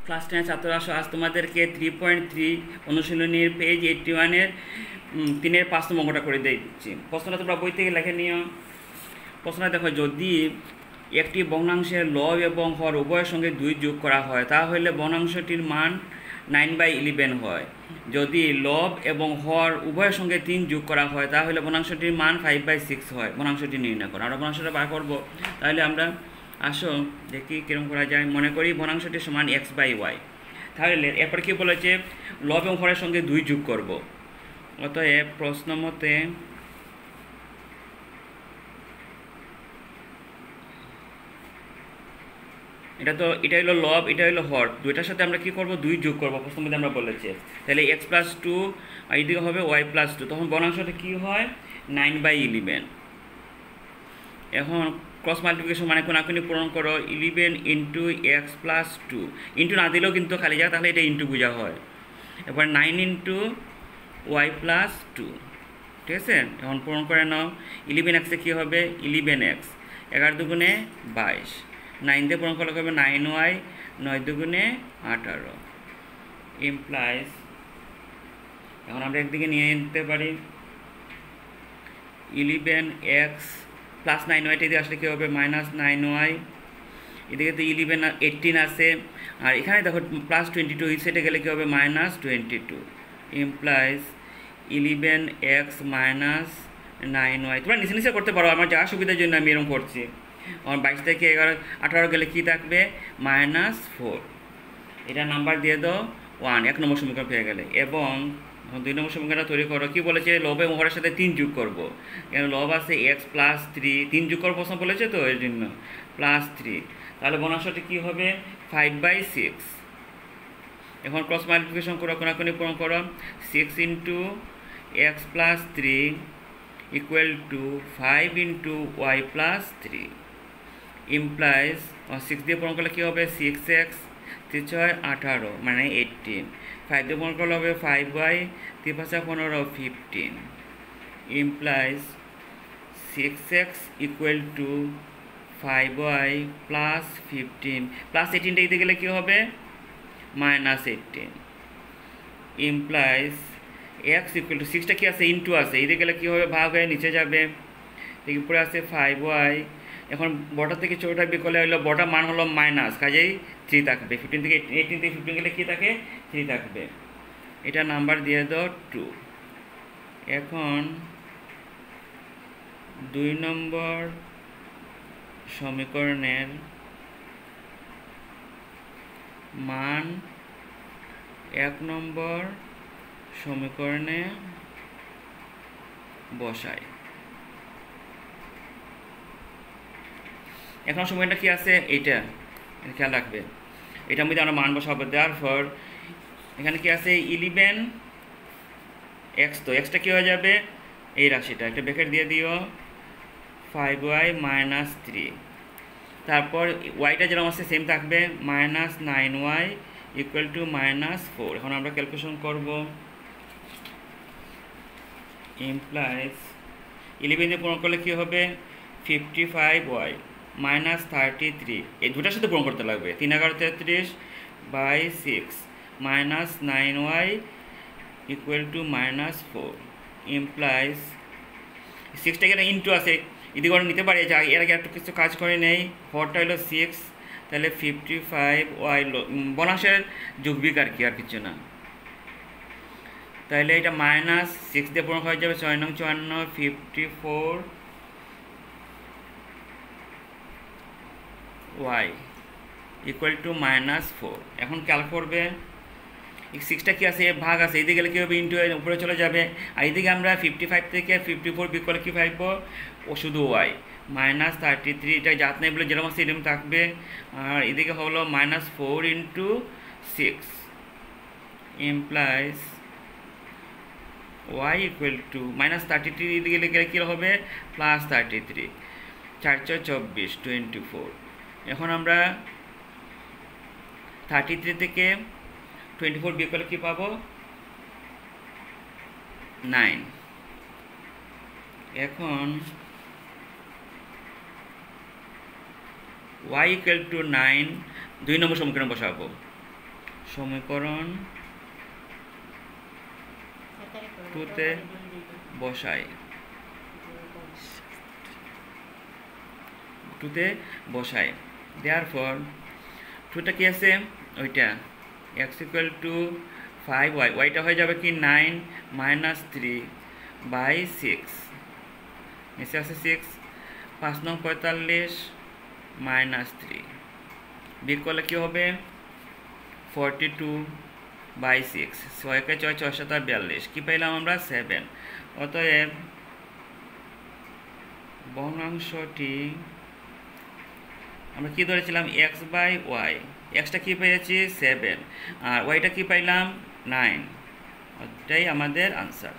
Class 10 ছাত্ররা আজ তোমাদেরকে 3.3 অনুশীলনীর পেজ 81-এর 3-এর 5 নম্বর অঙ্কটা করে দিচ্ছি। প্রশ্নটা তোমরা বই থেকে লিখে নিও। প্রশ্নটা দেখো, যদি একটি ভগ্নাংশের লব এবং হর উভয়ের সঙ্গে 2 যোগ করা হয় তাহলে ভগ্নাংশটির মান 9/11 হয়। যদি লব এবং হর উভয়ের সঙ্গে 3 যোগ করা হয় তাহলে ভগ্নাংশটির মান 5/6 হয়। ভগ্নাংশটি নির্ণয় করো। আমরা ভগ্নাংশটা বার করবো। তাহলে আমরা আসো দেখি কীরকম করা যায়। মনে করি ভগ্নাংশটি সমান x/y। তাহলে এরপর কী বলেছে, লব এবং হরের সঙ্গে 2 যোগ করব। অতএব প্রশ্ন মতে এটা হলো লব, এটা হলো হর, দুইটার সাথে আমরা কি করব, 2 যোগ করব। প্রশ্ন মধ্যে আমরা বলেছি। তাহলে x+2 আর এদিকে হবে y+2। তখন ভগ্নাংশটা কি হয়, 9/11। এখন ক্রস মাল্টিপ্লিকেশন মানে কোনাকুনি পূরণ করো। 11 × x+2 ইন্টু না দিলেও কিন্তু খালি যায়, তাহলে এটা ইন্টু বোঝা হয়। এবার 9 × y+2, ঠিক আছে। এখন পূরণ করে নাও। 11x কী হবে, 11x, 11 দুগুণে 22, 9 দিয়ে পূরণ করলে হবে 9y, 9 দুগুণে 18 ইমপ্লাইজ। এখন আমরা একদিকে নিয়ে নিতে পারি 11x প্লাস 9y, এদিকে আসলে কী হবে, -9y। এদিকে তো 18 আছে, আর এখানে দেখো +22, এই সেটে গেলে কী হবে, -22 ইমপ্লাইজ 11x - 9y। তোমরা নিচে নিচে করতে পারো, আমার যা সুবিধার জন্য আমি এরকম করছি। আমার 22 থেকে 18 গেলে কী থাকবে, -4। এটা নাম্বার দিয়ে দাও 1, 1 নম্বর সমীকরণ পেয়ে গেলে। এবং 2 নম্বর সমীকরণটা তৈরি করো। কী বলেছে, লব এবং হরের সাথে 3 যোগ করবো। এখানে লব আছে x + 3, 3 যোগ করার প্রশ্ন বলেছে তো, এর জন্য +3। তাহলে ভগ্নাংশটি কী হবে, 5/6। এখন ক্রস মাল্টিপ্লিকেশন করো, কোনাকুনি পূরণ করো। 6 × x + 3 = 5 × y+3 ইমপ্লাইজ 6 দিয়ে পূরণ করলে কী হবে, 6x, 3 × 6 = 18 মানে 18। 5 দিয়ে পূরণ করলে হবে 5y, 3 × 5 = 15 15 ইমপ্লাইজ 6x = 5y + 15 +18টা দিতে গেলে কী হবে, -18 ইমপ্লাইজ x = 6টা কি আছে, ইন্টু আছে, এদিকে গেলে কী হবে, ভাগ হয়ে নিচে যাবে। উপরে আছে 5y। এখন বড়টা থেকে ছোটোটা বিয়োগ করলে হলো, বড়টার মান হলো মাইনাস, কাজেই 3 থাকবে। 15 থেকে 18 থেকে 15 গেলে কী থাকে, 3 থাকবে। এটা নাম্বার দিয়ে দাও 2। এখন 2 নম্বর সমীকরণের মান 1 নম্বর সমীকরণে বসায়। এখন সময়টা কি আছে, এইটা খেয়াল রাখবে। এটার মধ্যে আমরা মান বসাবো। তারপর এখানে কি আছে, 11x, তো এক্সটা কী হয়ে যাবে, এই রাশিটা একটা ব্র্যাকেট দিয়ে দিও, 5y - 3। তারপর ওয়াইটা যেরকম আছে সেম থাকবে, -9y = -4। এখন আমরা ক্যালকুলেশন করব। ইমপ্লাইজ 11 দিয়ে পূরণ করলে কী হবে, 55y -33, এই দুটার সাথে পূরণ করতে লাগবে। 3 × 11 = 33/6 -9y = -4 ইমপ্লাইজ 6টা এখানে ইন্টু আছে, এদিকে করে নিতে পারি। এর আগে একটু কিছু কাজ করে নেই। হরটা হলো 6, তাহলে 55y ভগ্নাংশের যোগবিক আর কি, আর কিছু না। তাহলে এটা -6 দিয়ে পূরণ হয়ে যাবে, 6 নং 54, 54y = -4। এখন ক্যাল করবে, 6টা কি আছে, ভাগ আছে, এদিকে গেলে কী হবে, ইন্টু উপরে চলে যাবে। আর এদিকে আমরা 55 থেকে 54 বিয়োগ করলে কী পাইবো, ও শুধু y -33। এটা জাত নেই বলে যেরকম আছে এরকম থাকবে। আর এদিকে হলো -4 × 6 ইমপ্লাইজ y = -33, এদিকে গেলে কী হবে, +33, 4 × 4 = 24। এখন আমরা 33 থেকে 24 বিয়োগ করলে কী পাবো, 9। এখন y = 9, 2 নম্বর সমীকরণ বসাবো। সমীকরণ 2-তে বসাই, 2-তে বসাই। দেয়ারফর 2টা কি আছে ওইটা x ইকুয়াল টু 5y, ওয়াইটা হয়ে যাবে কি 9 মাইনাস 3/6, নিচে আছে 6, 5 নং 45 মাইনাস 3, বিয়োগ করলে কি হবে 42/6, 6 কে 6 6 7 42, কি পাইলাম আমরা 7। অতএব ভগ্নাংশটি আমরা কি ধরেছিলাম x/y, এক্সটা কি পেয়েছি 7 আর ওয়াইটা কি পাইলাম 9, ওটাই আমাদের আনসার।